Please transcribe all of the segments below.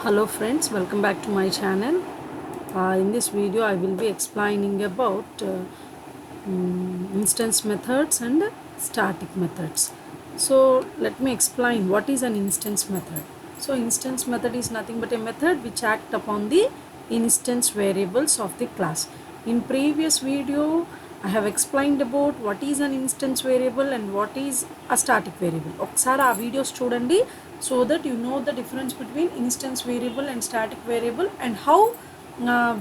Hello friends, welcome back to my channel. In this video I will be explaining about instance methods and static methods. So let me explain what is an instance method. So instance method is nothing but a method which act upon the instance variables of the class. In previous video I have explained about what is an instance variable and what is a static variable. ఒకసారి ఆ videos చూడండి so that you know the difference between instance variable and static variable and how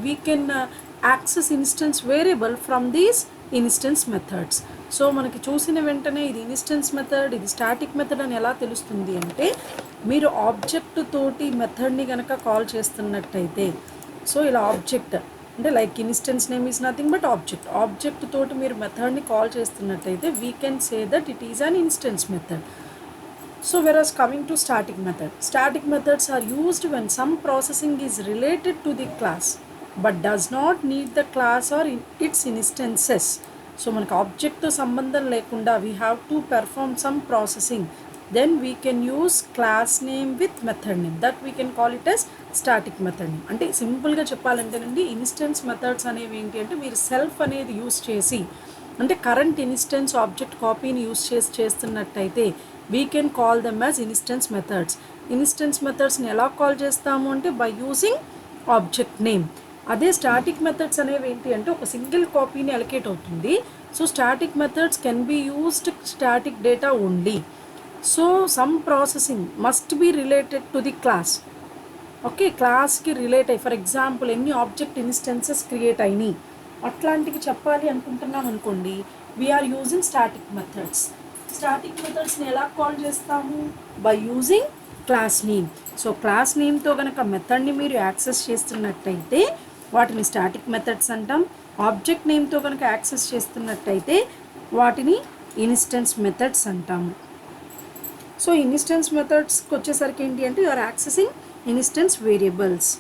we can access instance variable from these instance methods. So మనకి చూసిన వెంటనే ఇది instance method ఇది static method అని ఎలా తెలుస్తుంది అంటే మీరు ఆబ్జెక్ట్ తోటి మెథడ్ని కనుక కాల్ చేస్తున్నట్టయితే సో ఇలా ఆబ్జెక్ట్ అంటే like instance name is nothing but object తోటి మీరు మెథడ్ని కాల్ చేస్తున్నట్టయితే we can say that it is an instance method. So whereas coming to static methods are used when some processing is related to the class but does not need the class or its instances. So మనకు ఆబ్జెక్ట్తో సంబంధం లేకుండా we have to perform some processing, then we can use class name with method name, that we can call it as static method name. అంటే సింపుల్గా చెప్పాలంటేనండి instance methods అనేవి ఏంటి అంటే మీరు self అనేది యూస్ చేసి అంటే కరెంట్ ఇన్స్టెన్స్ ఆబ్జెక్ట్ కాపీని యూస్ చేసి చేస్తున్నట్టయితే we can call them as instance methods. Instance methods ni ela call chestamu ante by using object name. అదే స్టాటిక్ మెథడ్స్ అనేవి ఏంటి అంటే ఒక సింగిల్ కాపీని అలొకేట్ అవుతుంది. So static methods can be used static data only. So some processing must be related to the class. Okay, క్లాస్కి relate అయ్యి for example ఎన్ని ఆబ్జెక్ట్ ఇన్స్టెన్సెస్ క్రియేట్ అయినాయి అట్లాంటివి చెప్పాలి అనుకుంటున్నాం అనుకోండి, we are using static methods. Static మెథడ్స్ని ఎలా కాల్ చేస్తాము? By using class name. So class నేమ్తో కనుక మెథడ్ని మీరు యాక్సెస్ చేస్తున్నట్టయితే వాటిని స్టాటిక్ మెథడ్స్ అంటాం. ఆబ్జెక్ట్ నేమ్తో కనుక యాక్సెస్ చేస్తున్నట్టయితే వాటిని ఇన్స్టెన్స్ మెథడ్స్ అంటాము. సో ఇన్స్టెన్స్ మెథడ్స్కి వచ్చేసరికి ఏంటి అంటే యూఆర్ యాక్సెసింగ్ ఇన్స్టెన్స్ వేరియబుల్స్.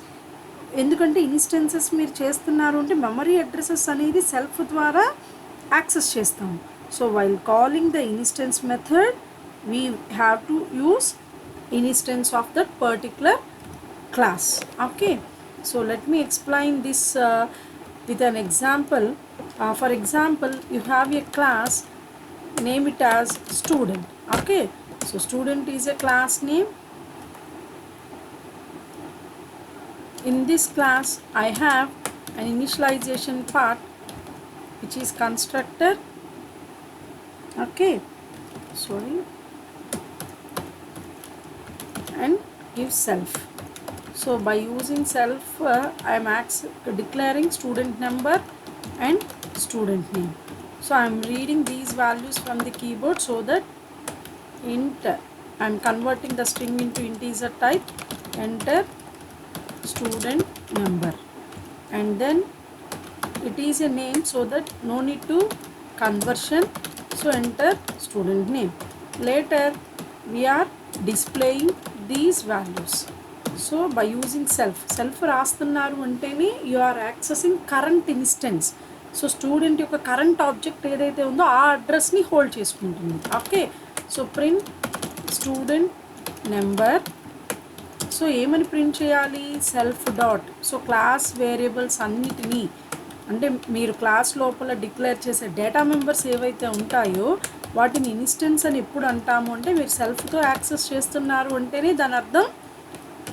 ఎందుకంటే ఇన్స్టెన్సెస్ మీరు చేస్తున్నారు అంటే మెమరీ అడ్రసెస్ అనేది సెల్ఫ్ ద్వారా యాక్సెస్ చేస్తాము. So while calling the instance method, we have to use instance of that particular class. Okay, so let me explain this with an example. For example, you have a class, name it as student. Okay, so student is a class name. In this class I have an initialization part which is constructor. Okay, sorry, and give self. So by using self I am declaring student number and student name. So I am reading these values from the keyboard so that int I am converting the string into integer type, enter student number, and then it is a name so that no need to conversion. So enter student name. Later we are displaying these values. So by using self రాస్తున్నారు అంటేనే you are accessing current instance. So student యొక్క current object ఏదైతే ఉందో ఆ అడ్రస్ని hold చేసుకుంటుంది. Okay, so print student number. So ఏమని print చేయాలి? Self dot. So class variables అన్నిటినీ అంటే మీరు క్లాస్ లోపల డిక్లేర్ చేసే డేటా మెంబర్స్ ఏవైతే ఉంటాయో వాటిని ఇన్స్టెన్స్ అని ఎప్పుడు అంటాము అంటే మీరు సెల్ఫ్తో యాక్సెస్ చేస్తున్నారు అంటేనే దాని అర్థం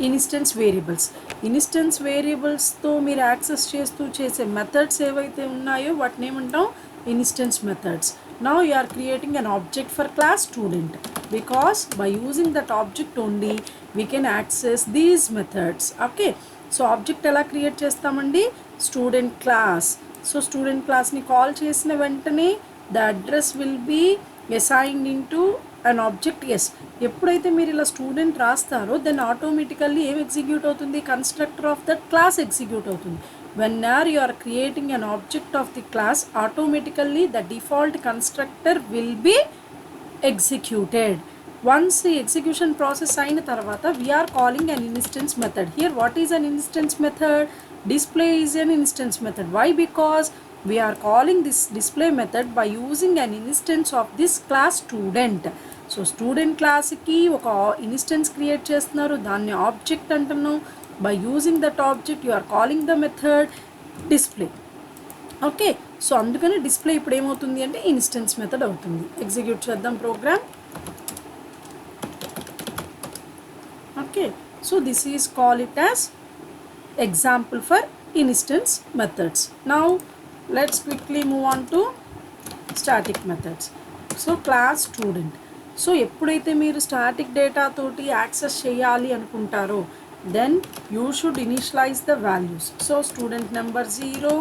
ఇన్స్టెన్స్ వేరియబుల్స్. ఇన్స్టెన్స్ వేరియబుల్స్తో మీరు యాక్సెస్ చేస్తూ చేసే మెథడ్స్ ఏవైతే ఉన్నాయో వాటిని ఏమంటాం? Instance methods. Now you are creating an object for class student because by using that object only we can access these methods. Okay, so object ఎలా క్రియేట్ చేస్తామండి? Student class. So student క్లాస్ని call చేసిన వెంటనే the address will be assigned into an object. Yes, ఎప్పుడైతే మీరు ఇలా student రాస్తారో then automatically ఏం ఎగ్జిక్యూట్ అవుతుంది? Constructor of that class execute అవుతుంది. whenever you are creating an object of the class, automatically the default constructor will be executed. Once the execution process అయిన తర్వాత we are calling an instance method. Here what is an instance method? Display is an instance method. Why? Because we are calling this display method by using an instance of this class student. So student క్లాస్కి ఒక instance create చేస్తున్నారు, దాన్ని object అంటున్నాం. By using that object you are calling the method display. Okay, so అందుకని display ఇప్పుడు ఏమవుతుంది అంటే instance method అవుతుంది. ఎగ్జిక్యూట్ చేద్దాం program. Okay, so this is call it as example for instance methods. Now let's quickly move on to static methods. So class student. So ఎప్పుడైతే మీరు static data తోటి access చేయాలి అనుకుంటారో then you should initialize the values. So student number 0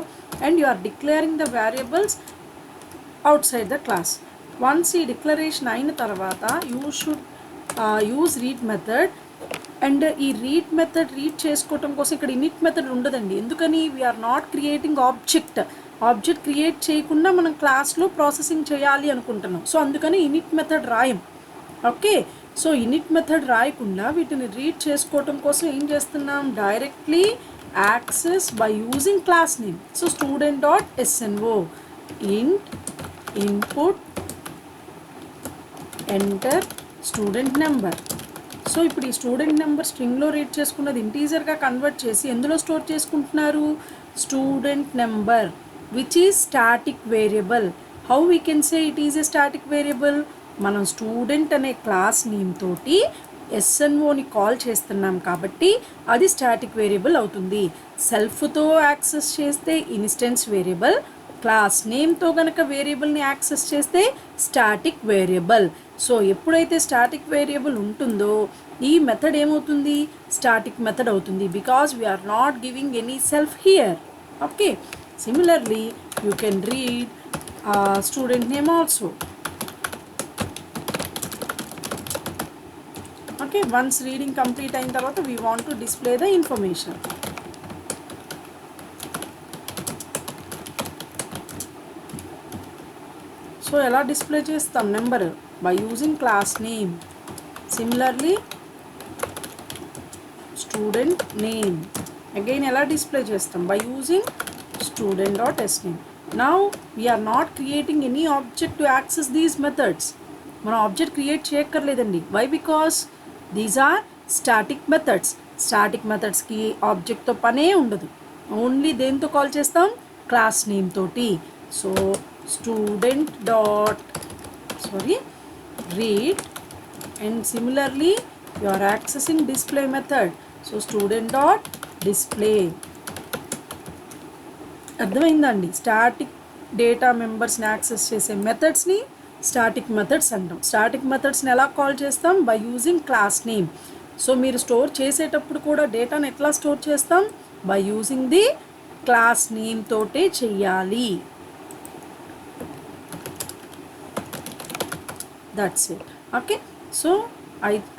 and you are declaring the variables outside the class. Once ఈ declaration అయిన తర్వాత you should use read method. And ఈ read method read చేసుకోవటం కోసం ఇక్కడ ఇనిట్ మెథడ్ ఉండదండి. ఎందుకని? We are not creating object create చేయకుండా మనం క్లాస్లో ప్రాసెసింగ్ చేయాలి అనుకుంటున్నాం. సో అందుకని ఇనిట్ మెథడ్ రాయం. ఓకే, సో ఇనిట్ మెథడ్ రాయకుండా వీటిని రీడ్ చేసుకోవటం కోసం ఏం చేస్తున్నాం? Directly access by using class name. So student dot SNO int input enter student number. So ఇప్పుడు ఈ స్టూడెంట్ నెంబర్ స్ట్రింగ్లో రీడ్ చేసుకున్నది ఇంటీజర్గా కన్వర్ట్ చేసి ఎందులో స్టోర్ చేసుకుంటున్నారు? Student number which is static variable. How we can say it is a static variable? మనం student అనే class name తోటి ఎస్ఎన్ఓని కాల్ చేస్తున్నాం కాబట్టి అది స్టాటిక్ వేరియబుల్ అవుతుంది. సెల్ఫ్తో యాక్సెస్ చేస్తే ఇన్స్టెన్స్ వేరియబుల్, క్లాస్ నేమ్తో కనుక వేరియబుల్ని యాక్సెస్ చేస్తే స్టాటిక్ వేరియబుల్. సో ఎప్పుడైతే స్టాటిక్ వేరియబుల్ ఉంటుందో ఈ మెథడ్ ఏమవుతుంది? స్టాటిక్ మెథడ్ అవుతుంది. Because we are not giving any self here. Okay, similarly you can read student name also. Okay, once reading complete అయిన తర్వాత we want to display the information. So ఎలా display చేస్తాం number? by using class name. Similarly student name again ఎలా display చేస్తాం? by using student.sname. Now we are not creating any object to access these methods. మనం object create చేయక్కర్లేదండి. why? because these are static methods. Static మెథడ్స్కి ఆబ్జెక్ట్తో పనే ఉండదు. Only దేంతో call చేస్తాం? క్లాస్ నేమ్ తోటి. So student dot read, and similarly you are accessing display method. So student dot display. అర్థమైందండి? స్టాటిక్ డేటా మెంబర్స్ని యాక్సెస్ చేసే మెథడ్స్ని స్టాటిక్ మెథడ్స్ అంటాం. స్టాటిక్ మెథడ్స్ని ఎలా కాల్ చేస్తాం? By using class name. So మీరు స్టోర్ చేసేటప్పుడు కూడా డేటాను ఎట్లా స్టోర్ చేస్తాం? By using the class name తోటే చెయ్యాలి. That's it. Okay, so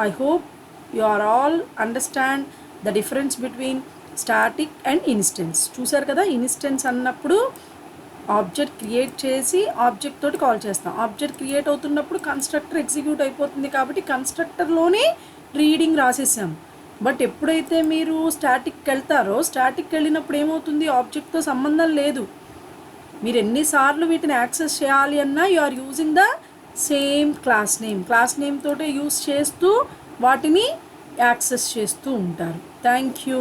I hope you are all understand the difference between static and instance. చూసారు కదా, ఇన్స్టెన్స్ అన్నప్పుడు ఆబ్జెక్ట్ క్రియేట్ చేసి ఆబ్జెక్ట్ తోటి కాల్ చేస్తాం. ఆబ్జెక్ట్ క్రియేట్ అవుతున్నప్పుడు కన్స్ట్రక్టర్ ఎగ్జిక్యూట్ అయిపోతుంది కాబట్టి కన్స్ట్రక్టర్లోనే రీడింగ్ రాసేసాం. బట్ ఎప్పుడైతే మీరు స్టాటిక్కి వెళ్తారో స్టాటిక్కి వెళ్ళినప్పుడు ఏమవుతుంది? ఆబ్జెక్ట్తో సంబంధం లేదు. మీరు ఎన్నిసార్లు వీటిని యాక్సెస్ చేయాలి అన్నా you are using the same class name తోటే యూస్ చేస్తూ వాటిని యాక్సెస్ చేస్తూ ఉంటారు. Thank you.